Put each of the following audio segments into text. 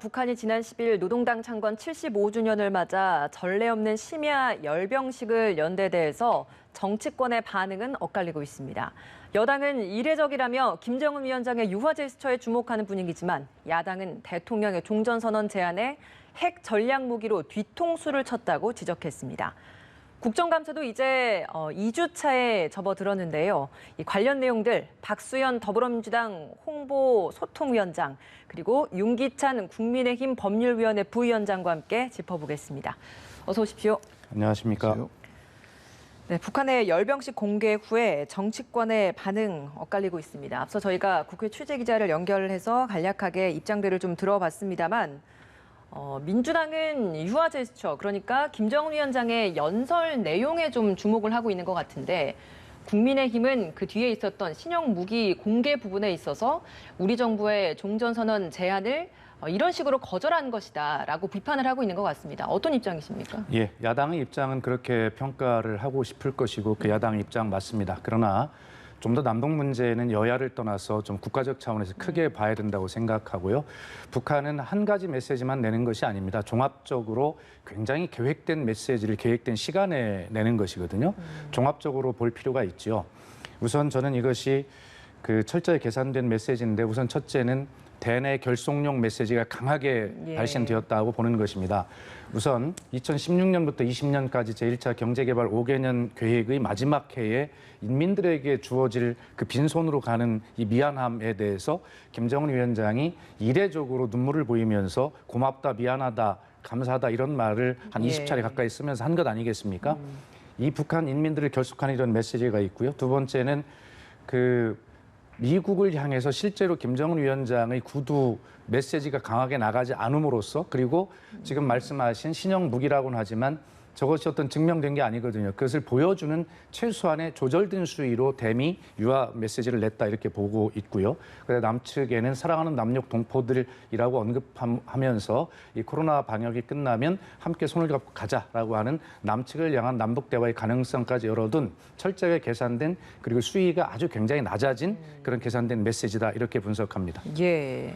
북한이 지난 10일 노동당 창건 75주년을 맞아 전례 없는 심야 열병식을 연 데 대해서 정치권의 반응은 엇갈리고 있습니다. 여당은 이례적이라며 김정은 위원장의 유화 제스처에 주목하는 분위기지만 야당은 대통령의 종전선언 제안에 핵 전략 무기로 뒤통수를 쳤다고 지적했습니다. 국정감사도 이제 2주차에 접어들었는데요. 이 관련 내용들 박수현 더불어민주당 홍보소통위원장 그리고 윤기찬 국민의힘 법률위원회 부위원장과 함께 짚어보겠습니다. 어서 오십시오. 안녕하십니까. 네, 북한의 열병식 공개 후에 정치권의 반응 엇갈리고 있습니다. 앞서 저희가 국회 취재기자를 연결해서 간략하게 입장들을 좀 들어봤습니다만 민주당은 유화 제스처, 그러니까 김정은 위원장의 연설 내용에 좀 주목을 하고 있는 것 같은데 국민의힘은 그 뒤에 있었던 신형 무기 공개 부분에 있어서 우리 정부의 종전선언 제안을 이런 식으로 거절한 것이다라고 비판을 하고 있는 것 같습니다. 어떤 입장이십니까? 예, 야당의 입장은 그렇게 평가를 하고 싶을 것이고 그 야당의 입장 맞습니다. 그러나 좀 더 남북 문제는 여야를 떠나서 좀 국가적 차원에서 크게 봐야 된다고 생각하고요. 북한은 한 가지 메시지만 내는 것이 아닙니다. 종합적으로 굉장히 계획된 메시지를 계획된 시간에 내는 것이거든요. 종합적으로 볼 필요가 있죠. 우선 저는 이것이 철저히 계산된 메시지인데 우선 첫째는 대내 결속용 메시지가 강하게 발신되었다고 보는 것입니다. 우선 2016년부터 20년까지 제1차 경제개발 5개년 계획의 마지막 해에 인민들에게 주어질 그 빈손으로 가는 이 미안함에 대해서 김정은 위원장이 이례적으로 눈물을 보이면서 고맙다, 미안하다, 감사하다 이런 말을 한 20차례 가까이 쓰면서 한 것 아니겠습니까? 이 북한 인민들을 결속하는 이런 메시지가 있고요. 두 번째는 미국을 향해서 실제로 김정은 위원장의 구두 메시지가 강하게 나가지 않음으로써 그리고 지금 말씀하신 신형 무기라고는 하지만 저것이 어떤 증명된 게 아니거든요. 그것을 보여주는 최소한의 조절된 수위로 대미 유화 메시지를 냈다 이렇게 보고 있고요. 그래서 남측에는 사랑하는 남녘 동포들이라고 언급하면서 이 코로나 방역이 끝나면 함께 손을 잡고 가자라고 하는 남측을 향한 남북 대화의 가능성까지 열어둔 철저하게 계산된 그리고 수위가 아주 굉장히 낮아진 그런 계산된 메시지다 이렇게 분석합니다. 예.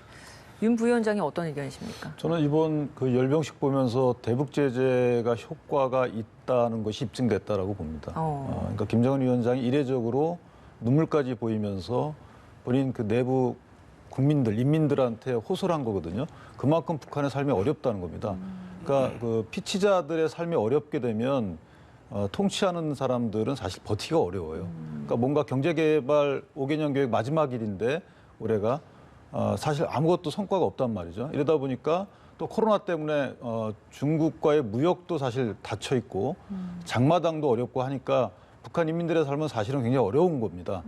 윤 부위원장이 어떤 의견이십니까? 저는 이번 열병식 보면서 대북 제재가 효과가 있다는 것이 입증됐다라고 봅니다. 그러니까 김정은 위원장이 이례적으로 눈물까지 보이면서 본인 내부 국민들, 인민들한테 호소를 한 거거든요. 그만큼 북한의 삶이 어렵다는 겁니다. 그러니까 피치자들의 삶이 어렵게 되면 통치하는 사람들은 사실 버티기가 어려워요. 그러니까 뭔가 경제개발 5개년 계획 마지막 일인데 올해가 사실 아무것도 성과가 없단 말이죠. 이러다 보니까 또 코로나 때문에 중국과의 무역도 사실 닫혀 있고 장마당도 어렵고 하니까 북한 인민들의 삶은 사실은 굉장히 어려운 겁니다.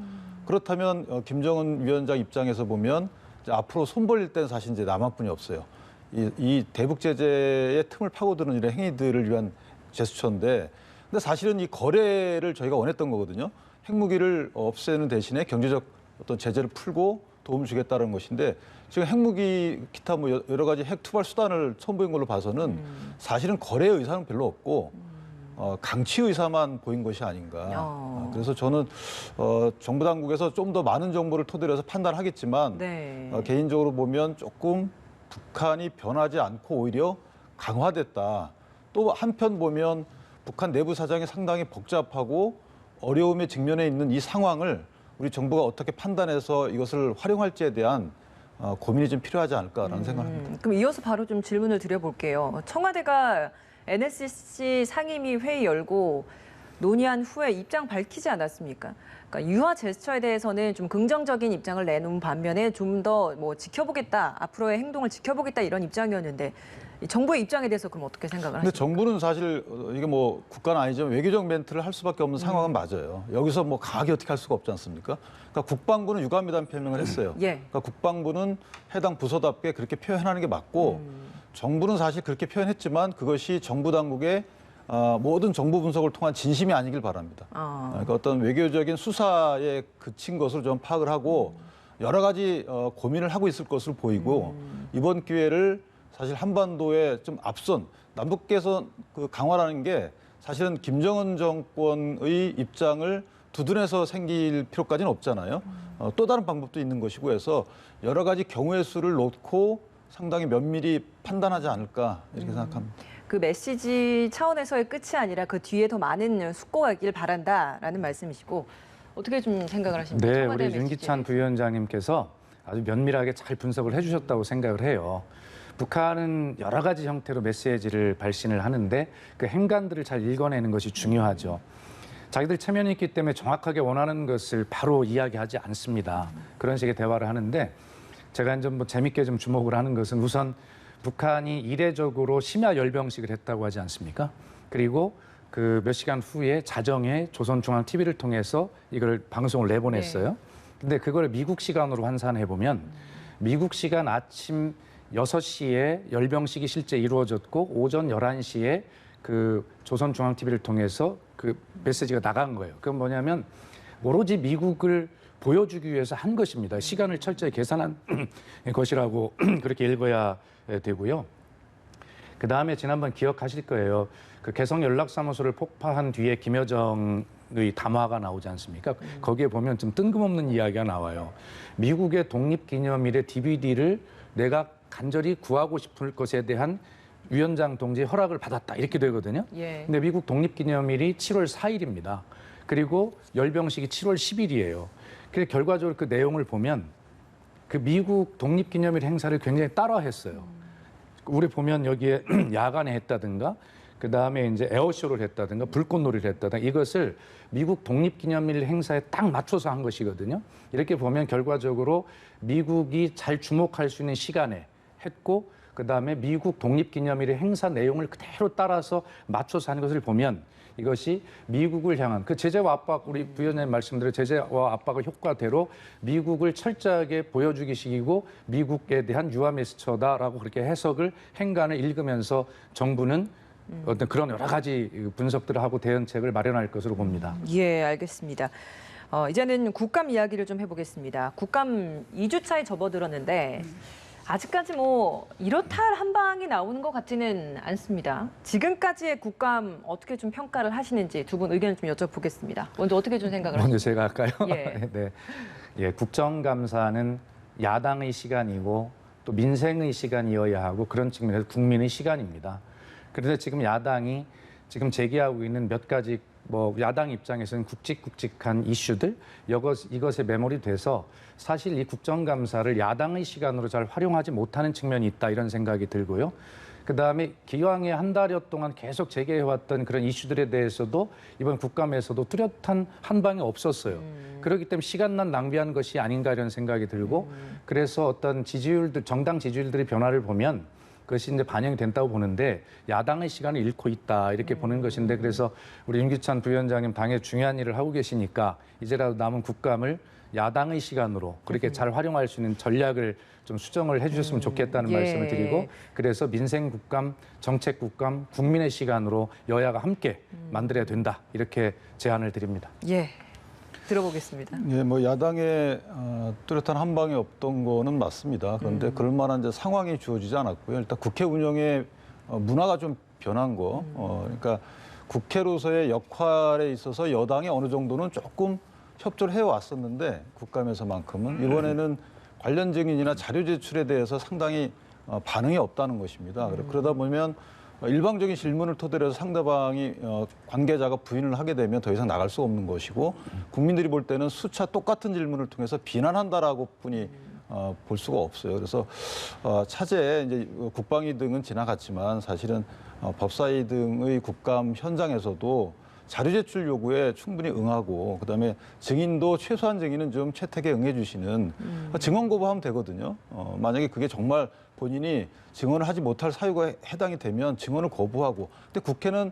그렇다면 김정은 위원장 입장에서 보면 이제 앞으로 손 벌릴 때는 사실 이제 남한뿐이 없어요. 이 대북 제재의 틈을 파고드는 이런 행위들을 위한 제스처인데, 근데 사실은 이 거래를 저희가 원했던 거거든요. 핵무기를 없애는 대신에 경제적 어떤 제재를 풀고 도움을 주겠다는 것인데 지금 핵무기 기타 여러 가지 핵 투발 수단을 선보인 걸로 봐서는 사실은 거래 의사는 별로 없고 강치 의사만 보인 것이 아닌가. 그래서 저는 정부 당국에서 좀 더 많은 정보를 토대로 해서 판단하겠지만 개인적으로 보면 조금 북한이 변하지 않고 오히려 강화됐다. 또 한편 보면 북한 내부 사정이 상당히 복잡하고 어려움에 직면해 있는 이 상황을 우리 정부가 어떻게 판단해서 이것을 활용할지에 대한 고민이 좀 필요하지 않을까라는 생각을 합니다. 그럼 이어서 바로 좀 질문을 드려볼게요. 청와대가 NSC 상임위 회의 열고 논의한 후에 입장 밝히지 않았습니까? 그러니까 유화 제스처에 대해서는 좀 긍정적인 입장을 내놓은 반면에 좀 더 지켜보겠다, 앞으로의 행동을 지켜보겠다 이런 입장이었는데 정부의 입장에 대해서 그럼 어떻게 생각을 하십니까? 근데 정부는 사실 이게 국가는 아니지만 외교적 멘트를 할 수밖에 없는 상황은 맞아요. 여기서 강하게 어떻게 할 수가 없지 않습니까? 그러니까 국방부는 유감이라는 표명을 했어요. 그러니까 국방부는 해당 부서답게 그렇게 표현하는 게 맞고 정부는 사실 그렇게 표현했지만 그것이 정부 당국의 모든 정보 분석을 통한 진심이 아니길 바랍니다. 그러니까 어떤 외교적인 수사에 그친 것으로 좀 파악을 하고 여러 가지 고민을 하고 있을 것으로 보이고 이번 기회를 사실 한반도에 좀 앞선 남북께서 강화라는 게 사실은 김정은 정권의 입장을 두둔해서 생길 필요까지는 없잖아요. 또 다른 방법도 있는 것이고 해서 여러 가지 경우의 수를 놓고 상당히 면밀히 판단하지 않을까 이렇게 생각합니다. 그 메시지 차원에서의 끝이 아니라 그 뒤에 더 많은 숙고가 있길 바란다라는 말씀이시고 어떻게 좀 생각을 하십니까? 네, 청와대 우리 윤기찬 메시지에 부위원장님께서 아주 면밀하게 잘 분석을 해주셨다고 생각을 해요. 북한은 여러 가지 형태로 메시지를 발신을 하는데 그 행간들을 잘 읽어내는 것이 중요하죠. 자기들 체면이 있기 때문에 정확하게 원하는 것을 바로 이야기하지 않습니다. 그런 식의 대화를 하는데 제가 이제 뭐 재밌게 좀 주목을 하는 것은 우선 북한이 이례적으로 심야 열병식을 했다고 하지 않습니까? 그리고 그 몇 시간 후에 자정에 조선중앙 TV를 통해서 이걸 방송을 내보냈어요. 근데 그걸 미국 시간으로 환산해 보면 미국 시간 아침 6시에 열병식이 실제 이루어졌고 오전 11시에 그 조선중앙 TV를 통해서 그 메시지가 나간 거예요. 그건 뭐냐면 오로지 미국을 보여주기 위해서 한 것입니다. 시간을 철저히 계산한 것이라고 그렇게 읽어야 되고요. 그 다음에 지난번 기억하실 거예요. 그 개성 연락사무소를 폭파한 뒤에 김여정의 담화가 나오지 않습니까? 거기에 보면 좀 뜬금없는 이야기가 나와요. 미국의 독립기념일의 DVD를 내가 간절히 구하고 싶을 것에 대한 위원장 동지의 허락을 받았다. 이렇게 되거든요. 예. 근데 미국 독립기념일이 7월 4일입니다. 그리고 열병식이 7월 10일이에요. 그래서 결과적으로 그 내용을 보면 그 미국 독립기념일 행사를 굉장히 따라했어요. 우리 보면 여기에 야간에 했다든가 그다음에 이제 에어쇼를 했다든가 불꽃놀이를 했다든가 이것을 미국 독립기념일 행사에 딱 맞춰서 한 것이거든요. 이렇게 보면 결과적으로 미국이 잘 주목할 수 있는 시간에 했고 그다음에 미국 독립기념일의 행사 내용을 그대로 따라서 맞춰서 하는 것을 보면 이것이 미국을 향한 그 제재와 압박, 우리 부위원장님 말씀대로 제재와 압박의 효과대로 미국을 철저하게 보여주기식이고 미국에 대한 유화 메시처다라고 그렇게 해석을 행간을 읽으면서 정부는 어떤 그런 여러 가지 분석들을 하고 대응책을 마련할 것으로 봅니다. 예, 알겠습니다. 이제는 국감 이야기를 좀 해보겠습니다. 국감 2주차에 접어들었는데 아직까지 뭐 이렇다 할 한 방이 나오는 것 같지는 않습니다. 지금까지의 국감 어떻게 좀 평가를 하시는지 두 분 의견 좀 여쭤보겠습니다. 먼저 어떻게 좀 생각을 먼저 하시는지. 제가 할까요? 예. 네. 예, 국정감사는 야당의 시간이고 또 민생의 시간이어야 하고 그런 측면에서 국민의 시간입니다. 그런데 지금 야당이 지금 제기하고 있는 몇 가지 뭐 야당 입장에서는 굵직굵직한 이슈들 이것에 매몰이 돼서 사실 이 국정감사를 야당의 시간으로 잘 활용하지 못하는 측면이 있다 이런 생각이 들고요. 그다음에 기왕에 한 달여 동안 계속 제기해왔던 그런 이슈들에 대해서도 이번 국감에서도 뚜렷한 한 방이 없었어요. 그렇기 때문에 시간만 낭비한 것이 아닌가 이런 생각이 들고 그래서 어떤 지지율들 정당 지지율들의 변화를 보면 그것이 이제 반영이 된다고 보는데 야당의 시간을 잃고 있다 이렇게 보는 것인데 그래서 우리 윤기찬 부위원장님 당의 중요한 일을 하고 계시니까 이제라도 남은 국감을 야당의 시간으로 그렇게 잘 활용할 수 있는 전략을 좀 수정을 해주셨으면 좋겠다는 예. 말씀을 드리고 그래서 민생 국감, 정책 국감, 국민의 시간으로 여야가 함께 만들어야 된다 이렇게 제안을 드립니다. 예, 들어보겠습니다. 예, 뭐 야당의 뚜렷한 한 방이 없던 거는 맞습니다. 그런데 그럴 만한 이제 상황이 주어지지 않았고요. 일단 국회 운영의 문화가 좀 변한 거. 그러니까 국회로서의 역할에 있어서 여당이 어느 정도는 조금 협조를 해왔었는데 국감에서만큼은 이번에는 관련 증인이나 자료 제출에 대해서 상당히 반응이 없다는 것입니다. 그러다 보면 일방적인 질문을 토대로 해서 상대방이 관계자가 부인을 하게 되면 더 이상 나갈 수 없는 것이고 국민들이 볼 때는 수차 똑같은 질문을 통해서 비난한다라고 뿐이 볼 수가 없어요. 그래서 차제에 이제 국방위 등은 지나갔지만 사실은 법사위 등의 국감 현장에서도 자료 제출 요구에 충분히 응하고 그다음에 증인도 최소한 증인은 좀 채택에 응해 주시는 증언 거부하면 되거든요. 만약에 그게 정말 본인이 증언을 하지 못할 사유가 해당이 되면 증언을 거부하고 근데 국회는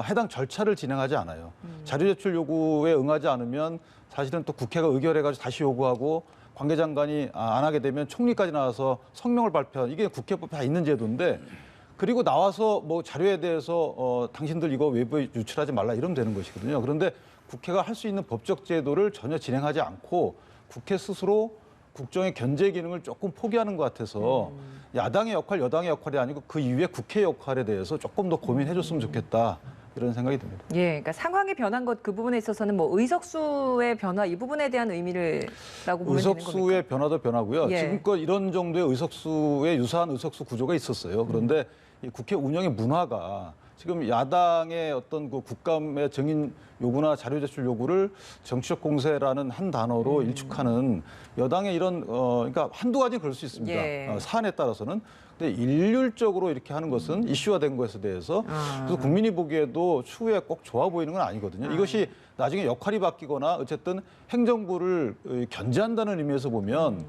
해당 절차를 진행하지 않아요. 자료 제출 요구에 응하지 않으면 사실은 또 국회가 의결해가지고 다시 요구하고 관계장관이 안 하게 되면 총리까지 나와서 성명을 발표하는 이게 국회법에 다 있는 제도인데 그리고 나와서 뭐 자료에 대해서 당신들 이거 외부에 유출하지 말라 이러면 되는 것이거든요. 그런데 국회가 할 수 있는 법적 제도를 전혀 진행하지 않고 국회 스스로 국정의 견제 기능을 조금 포기하는 것 같아서 야당의 역할, 여당의 역할이 아니고 그 이후에 국회 역할에 대해서 조금 더 고민해 줬으면 좋겠다. 이런 생각이 듭니다. 예, 그러니까 상황이 변한 것 그 부분에 있어서는 뭐 의석수의 변화 이 부분에 대한 의미를라고 보면 되는 겁니까? 의석수의 변화도 변하고요. 예. 지금껏 이런 정도의 의석수에 유사한 의석수 구조가 있었어요. 그런데 이 국회 운영의 문화가 지금 야당의 어떤 그 국감의 증인 요구나 자료 제출 요구를 정치적 공세라는 한 단어로 일축하는 여당의 이런 그러니까 한두 가지 그럴 수 있습니다. 예. 사안에 따라서는. 근데 일률적으로 이렇게 하는 것은 이슈화된 것에 대해서 그래서 국민이 보기에도 추후에 꼭 좋아 보이는 건 아니거든요. 이것이 나중에 역할이 바뀌거나 어쨌든 행정부를 견제한다는 의미에서 보면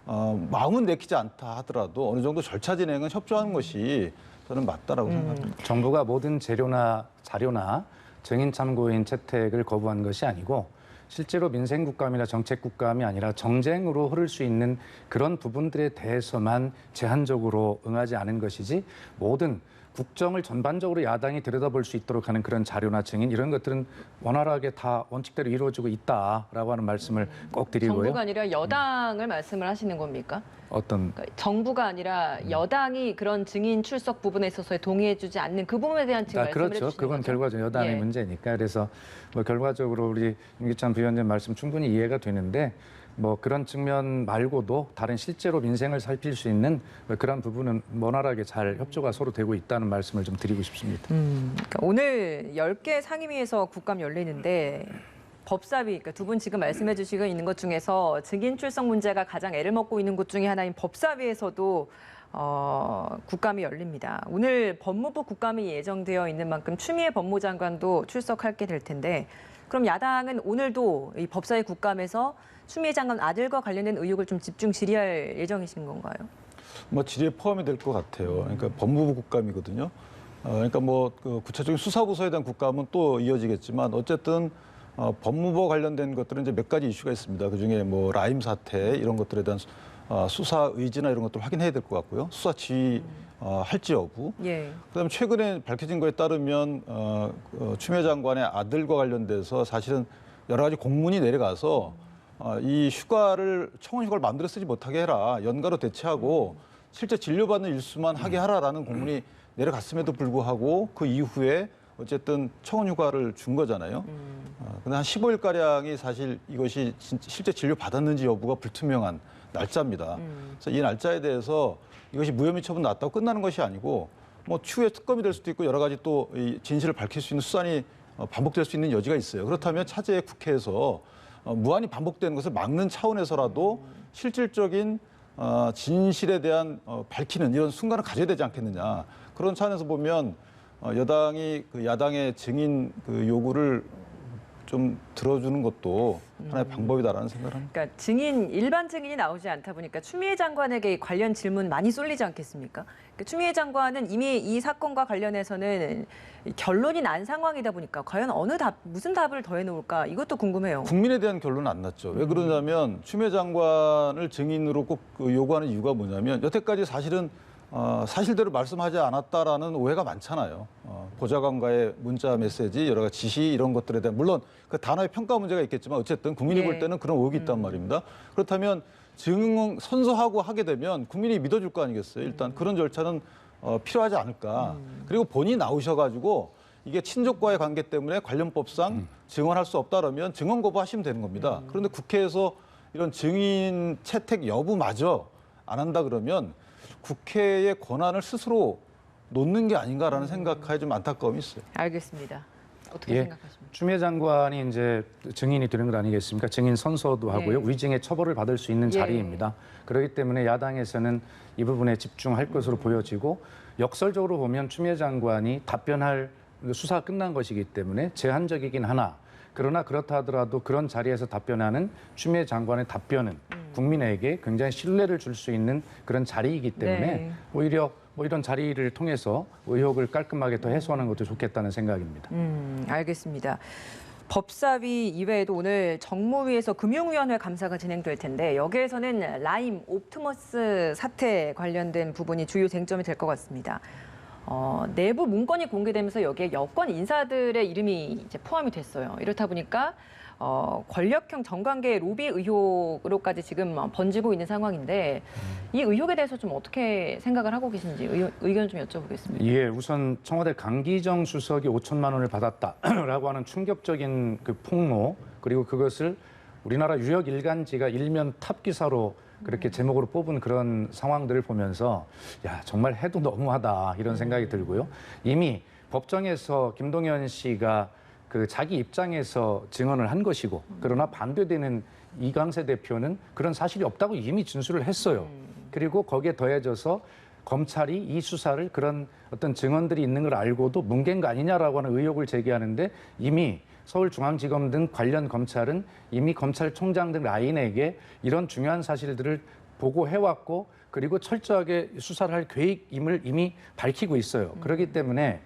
마음은 내키지 않다 하더라도 어느 정도 절차 진행은 협조하는 것이 저는 맞다라고 생각합니다. 정부가 모든 재료나 자료나 증인 참고인 채택을 거부한 것이 아니고 실제로 민생국감이나 정책국감이 아니라 정쟁으로 흐를 수 있는 그런 부분들에 대해서만 제한적으로 응하지 않은 것이지 모든 국정을 전반적으로 야당이 들여다볼 수 있도록 하는 그런 자료나 증인 이런 것들은 원활하게 다 원칙대로 이루어지고 있다라고 하는 말씀을 꼭 드리고요. 정부가 아니라 여당을 말씀을 하시는 겁니까? 어떤 그러니까 정부가 아니라 여당이 그런 증인 출석 부분에 있어서 동의해주지 않는 그 부분에 대한 지금 말씀을 그렇죠. 해주시는 그건 거죠? 결과적으로 여당의 예. 문제니까. 그래서 뭐 결과적으로 우리 임기찬 부위원님 말씀 충분히 이해가 되는데 뭐 그런 측면 말고도 다른 실제로 민생을 살필 수 있는 뭐 그런 부분은 원활하게 잘 협조가 서로 되고 있다는 말씀을 좀 드리고 싶습니다. 그러니까 오늘 10개 상임위에서 국감 열리는데 법사위, 그러니까 두 분 지금 말씀해 주시고 있는 것 중에서 증인 출석 문제가 가장 애를 먹고 있는 곳 중에 하나인 법사위에서도 국감이 열립니다. 오늘 법무부 국감이 예정되어 있는 만큼 추미애 법무장관도 출석하게 될 텐데 그럼 야당은 오늘도 이 법사위 국감에서 추미애 장관 아들과 관련된 의혹을 좀 집중 질의할 예정이신 건가요? 뭐 질의에 포함이 될 것 같아요. 그러니까 법무부 국감이거든요. 그러니까 뭐 그 구체적인 수사부서에 대한 국감은 또 이어지겠지만 어쨌든 법무부 관련된 것들은 이제 몇 가지 이슈가 있습니다. 그중에 뭐 라임 사태 이런 것들에 대한 수사 의지나 이런 것들 확인해야 될 것 같고요. 수사 지휘 할지 여부. 예. 그다음에 최근에 밝혀진 거에 따르면 추미애 장관의 아들과 관련돼서 사실은 여러 가지 공문이 내려가서 이 휴가를 청원 휴가를 마음대로 쓰지 못하게 해라. 연가로 대체하고 실제 진료받는 일수만 하게 하라라는 공문이 내려갔음에도 불구하고 그 이후에 어쨌든 청원 휴가를 준 거잖아요. 근데 한 15일가량이 사실 이것이 실제 진료 받았는지 여부가 불투명한 날짜입니다. 그래서 이 날짜에 대해서 이것이 무혐의 처분 났다고 끝나는 것이 아니고 뭐 추후에 특검이 될 수도 있고 여러 가지 또 이 진실을 밝힐 수 있는 수단이 반복될 수 있는 여지가 있어요. 그렇다면 차제의 국회에서 무한히 반복되는 것을 막는 차원에서라도 실질적인 진실에 대한 밝히는 이런 순간을 가져야 되지 않겠느냐. 그런 차원에서 보면 여당이 그 야당의 증인 그 요구를 좀 들어주는 것도 하나의 방법이다라는 생각을 합니다. 그러니까 일반 증인이 나오지 않다 보니까 추미애 장관에게 관련 질문 많이 쏠리지 않겠습니까? 그러니까 추미애 장관은 이미 이 사건과 관련해서는 결론이 난 상황이다 보니까 과연 무슨 답을 더해놓을까 이것도 궁금해요. 국민에 대한 결론은 안 났죠. 왜 그러냐면 추미애 장관을 증인으로 꼭 요구하는 이유가 뭐냐면 여태까지 사실은 사실대로 말씀하지 않았다라는 오해가 많잖아요. 보좌관과의 문자 메시지, 여러 가지 지시 이런 것들에 대한 물론 그 단어의 평가 문제가 있겠지만 어쨌든 국민이 예. 볼 때는 그런 의혹이 있단 말입니다. 그렇다면 선서하고 하게 되면 국민이 믿어줄 거 아니겠어요. 일단 그런 절차는 필요하지 않을까. 그리고 본인이 나오셔가지고 이게 친족과의 관계 때문에 관련법상 증언할 수 없다라면 증언 거부하시면 되는 겁니다. 그런데 국회에서 이런 증인 채택 여부마저 안 한다 그러면 국회의 권한을 스스로 놓는 게 아닌가라는 생각에 좀 안타까움이 있어요. 알겠습니다. 어떻게 예. 생각하십니까? 추미애 장관이 이제 증인이 되는 것 아니겠습니까? 증인 선서도 하고요. 네. 위증의 처벌을 받을 수 있는 예. 자리입니다. 그렇기 때문에 야당에서는 이 부분에 집중할 것으로 보여지고 역설적으로 보면 추미애 장관이 답변할 수사가 끝난 것이기 때문에 제한적이긴 하나 그러나 그렇다 하더라도 그런 자리에서 답변하는 추미애 장관의 답변은 국민에게 굉장히 신뢰를 줄 수 있는 그런 자리이기 때문에 네. 오히려 뭐 이런 자리를 통해서 의혹을 깔끔하게 더 해소하는 것도 좋겠다는 생각입니다. 알겠습니다. 법사위 이외에도 오늘 정무위에서 금융위원회 감사가 진행될 텐데 여기에서는 라임 옵티머스 사태 관련된 부분이 주요 쟁점이 될 것 같습니다. 내부 문건이 공개되면서 여기에 여권 인사들의 이름이 이제 포함이 됐어요. 이렇다 보니까 권력형 정관계 로비 의혹으로까지 지금 번지고 있는 상황인데 이 의혹에 대해서 좀 어떻게 생각을 하고 계신지 의견 좀 여쭤보겠습니다. 예, 우선 청와대 강기정 수석이 5천만 원을 받았다라고 하는 충격적인 그 폭로, 그리고 그것을 우리나라 유력 일간지가 일면 탑 기사로 그렇게 제목으로 뽑은 그런 상황들을 보면서 야, 정말 해도 너무하다 이런 생각이 들고요. 이미 법정에서 김동연 씨가 그 자기 입장에서 증언을 한 것이고, 그러나 반대되는 이광세 대표는 그런 사실이 없다고 이미 진술을 했어요. 그리고 거기에 더해져서 검찰이 이 수사를 그런 어떤 증언들이 있는 걸 알고도 뭉갠 거 아니냐라고 하는 의혹을 제기하는데, 이미 서울중앙지검 등 관련 검찰은 이미 검찰총장 등 라인에게 이런 중요한 사실들을 보고해왔고, 그리고 철저하게 수사를 할 계획임을 이미 밝히고 있어요. 그렇기 때문에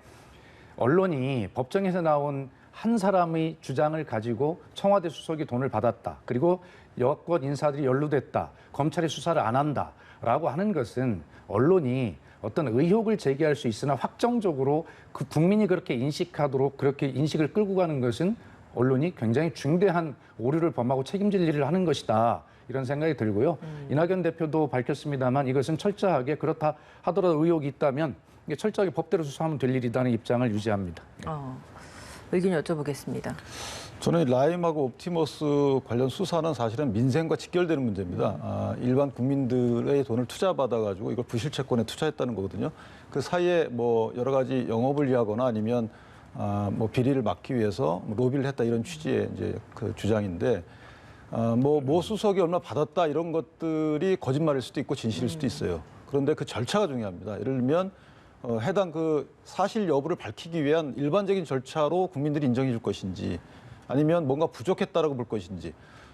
언론이 법정에서 나온 한 사람의 주장을 가지고 청와대 수석이 돈을 받았다, 그리고 여권 인사들이 연루됐다, 검찰이 수사를 안 한다라고 하는 것은 언론이 어떤 의혹을 제기할 수 있으나 확정적으로 그 국민이 그렇게 인식하도록 그렇게 인식을 끌고 가는 것은 언론이 굉장히 중대한 오류를 범하고 책임질 일을 하는 것이다, 이런 생각이 들고요. 이낙연 대표도 밝혔습니다만 이것은 철저하게 그렇다 하더라도 의혹이 있다면 이게 철저하게 법대로 수사하면 될 일이라는 입장을 유지합니다. 의견 여쭤보겠습니다. 저는 라임하고 옵티머스 관련 수사는 사실은 민생과 직결되는 문제입니다. 일반 국민들의 돈을 투자받아가지고 이걸 부실채권에 투자했다는 거거든요. 그 사이에 뭐 여러 가지 영업을 위하거나 아니면 뭐 비리를 막기 위해서 로비를 했다, 이런 취지의 이제 그 주장인데, 모 수석이 얼마 받았다 이런 것들이 거짓말일 수도 있고 진실일 수도 있어요. 그런데 그 절차가 중요합니다. 예를 들면 해당 그 사실 여부를 밝히기 위한 일반적인 절차로 국민들이 인정해 줄 것인지, 아니면 뭔가 부족했다라고 볼 것인지,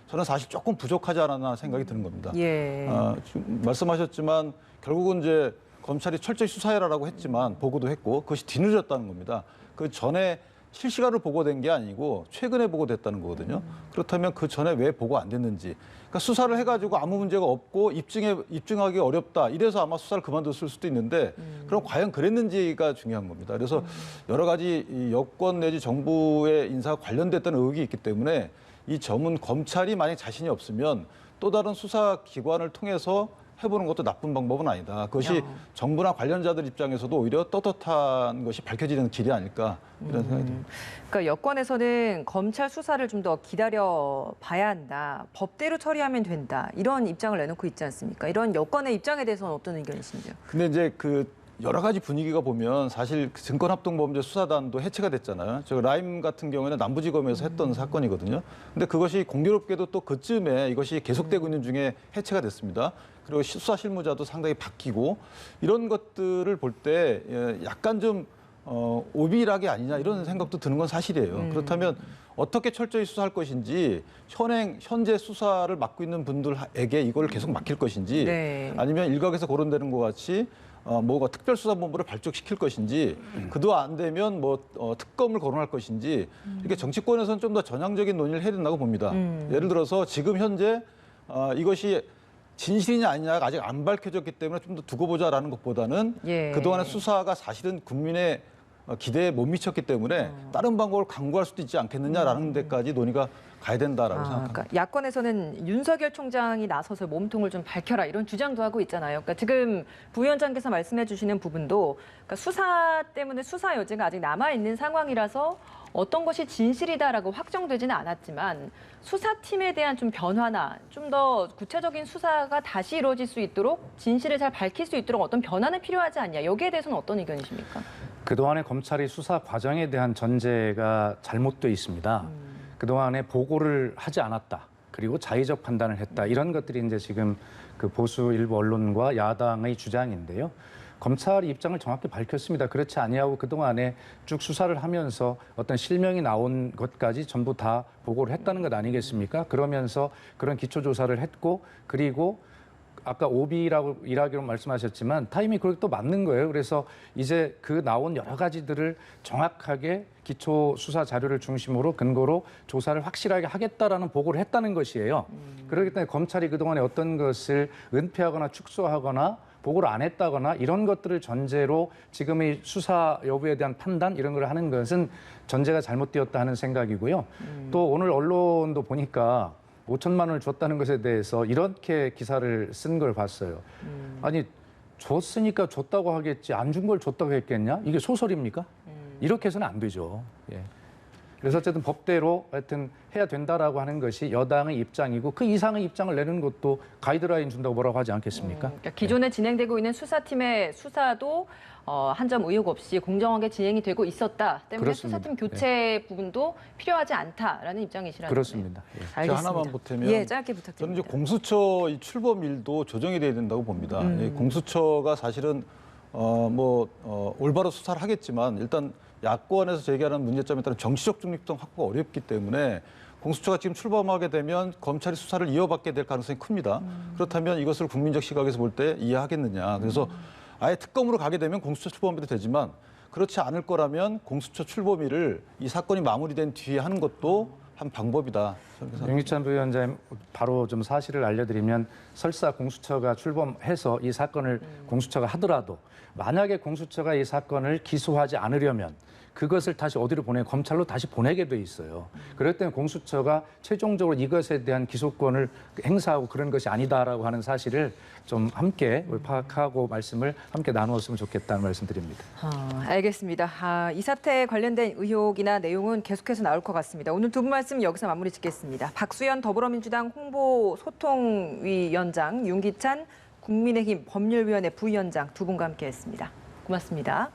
저는 사실 조금 부족하지 않았나 생각이 드는 겁니다. 예. 지금 말씀하셨지만 결국은 이제 검찰이 철저히 수사해라라고 했지만 보고도 했고 그것이 뒤늦었다는 겁니다. 그 전에 실시간으로 보고된 게 아니고 최근에 보고됐다는 거거든요. 그렇다면 그 전에 왜 보고 안 됐는지. 그러니까 수사를 해가지고 아무 문제가 없고 입증하기 어렵다, 이래서 아마 수사를 그만뒀을 수도 있는데, 그럼 과연 그랬는지가 중요한 겁니다. 그래서 여러 가지 이 여권 내지 정부의 인사가 관련됐다는 의혹이 있기 때문에 이 점은 검찰이 만약 자신이 없으면 또 다른 수사기관을 통해서 해보는 것도 나쁜 방법은 아니다. 그것이 정부나 관련자들 입장에서도 오히려 떳떳한 것이 밝혀지는 길이 아닐까, 이런 생각이 듭니다. 그러니까 여권에서는 검찰 수사를 좀 더 기다려 봐야 한다, 법대로 처리하면 된다, 이런 입장을 내놓고 있지 않습니까? 이런 여권의 입장에 대해서는 어떤 의견이신지요? 근데 이제 그 여러 가지 분위기가 보면 사실 그 증권합동범죄 수사단도 해체가 됐잖아요. 저 라임 같은 경우에는 남부지검에서 했던 사건이거든요. 근데 그것이 공교롭게도 또 그쯤에 이것이 계속되고 있는 중에 해체가 됐습니다. 그리고 수사 실무자도 상당히 바뀌고, 이런 것들을 볼 때 약간 좀 오비락이 아니냐, 이런 생각도 드는 건 사실이에요. 그렇다면 어떻게 철저히 수사할 것인지, 현재 수사를 맡고 있는 분들에게 이걸 계속 맡길 것인지, 네. 아니면 일각에서 거론되는 것 같이 뭐가 특별수사본부를 발족시킬 것인지, 그도 안 되면 특검을 거론할 것인지, 이렇게 정치권에서는 좀 더 전향적인 논의를 해야 된다고 봅니다. 예를 들어서 지금 현재 이것이 진실이냐 아니냐가 아직 안 밝혀졌기 때문에 좀 더 두고 보자라는 것보다는, 예. 그동안의 수사가 사실은 국민의 기대에 못 미쳤기 때문에 다른 방법을 강구할 수도 있지 않겠느냐라는 데까지 논의가 가야 된다라고 생각합니다. 그러니까 야권에서는 윤석열 총장이 나서서 몸통을 좀 밝혀라, 이런 주장도 하고 있잖아요. 그러니까 지금 부위원장께서 말씀해 주시는 부분도, 그러니까 수사 때문에 수사 여지가 아직 남아 있는 상황이라서 어떤 것이 진실이다라고 확정되지는 않았지만, 수사팀에 대한 좀 변화나 좀 더 구체적인 수사가 다시 이루어질 수 있도록, 진실을 잘 밝힐 수 있도록 어떤 변화는 필요하지 않냐, 여기에 대해서는 어떤 의견이십니까? 그동안의 검찰이 수사 과정에 대한 전제가 잘못되어 있습니다. 그동안에 보고를 하지 않았다, 그리고 자의적 판단을 했다, 이런 것들이 이제 지금 그 보수 일부 언론과 야당의 주장인데요. 검찰이 입장을 정확히 밝혔습니다. 그렇지 아니하고 그동안에 쭉 수사를 하면서 어떤 실명이 나온 것까지 전부 다 보고를 했다는 것 아니겠습니까? 그러면서 그런 기초조사를 했고, 그리고 아까 오비라고 일하기로 말씀하셨지만 타이밍이 그렇게 또 맞는 거예요. 그래서 이제 그 나온 여러 가지들을 정확하게 기초 수사 자료를 중심으로 근거로 조사를 확실하게 하겠다라는 보고를 했다는 것이에요. 그렇기 때문에 검찰이 그동안에 어떤 것을 은폐하거나 축소하거나 보고를 안 했다거나 이런 것들을 전제로 지금의 수사 여부에 대한 판단 이런 걸 하는 것은 전제가 잘못되었다 하는 생각이고요. 또 오늘 언론도 보니까 5천만 원을 줬다는 것에 대해서 이렇게 기사를 쓴 걸 봤어요. 아니 줬으니까 줬다고 하겠지 안 준 걸 줬다고 했겠냐? 이게 소설입니까? 이렇게 해서는 안 되죠. 예. 그래서 어쨌든 법대로 하여튼 해야 된다라고 하는 것이 여당의 입장이고 그 이상의 입장을 내는 것도 가이드라인 준다고 뭐라고 하지 않겠습니까? 그러니까 기존에 진행되고 있는 수사팀의 수사도 한 점 의혹 없이 공정하게 진행이 되고 있었다 때문에 그렇습니다. 수사팀 교체 부분도 필요하지 않다라는 입장이시라는 그렇습니다. 예. 제가 알겠습니다. 하나만 보태면 예, 짧게 저는 부탁드립니다. 이제 공수처 이 출범일도 조정이 돼야 된다고 봅니다. 이 공수처가 사실은 올바로 수사를 하겠지만 일단 야권에서 제기하는 문제점에 따른 정치적 중립성 확보가 어렵기 때문에 공수처가 지금 출범하게 되면 검찰이 수사를 이어받게 될 가능성이 큽니다. 그렇다면 이것을 국민적 시각에서 볼 때 이해하겠느냐. 그래서 아예 특검으로 가게 되면 공수처 출범해도 되지만 그렇지 않을 거라면 공수처 출범일을 이 사건이 마무리된 뒤에 하는 것도 한 방법이다. 윤기찬 부위원장님 바로 좀 사실을 알려드리면 설사 공수처가 출범해서 이 사건을 공수처가 하더라도 만약에 공수처가 이 사건을 기소하지 않으려면 그것을 다시 어디로 검찰로 다시 보내게 돼 있어요. 그렇기 때문에 공수처가 최종적으로 이것에 대한 기소권을 행사하고 그런 것이 아니다라고 하는 사실을 좀 함께 파악하고 말씀을 함께 나누었으면 좋겠다는 말씀드립니다. 알겠습니다. 이 사태에 관련된 의혹이나 내용은 계속해서 나올 것 같습니다. 오늘 두 분 말씀 여기서 마무리 짓겠습니다. 박수현 더불어민주당 홍보소통위원장, 윤기찬 국민의힘 법률위원회 부위원장 두 분과 함께했습니다. 고맙습니다.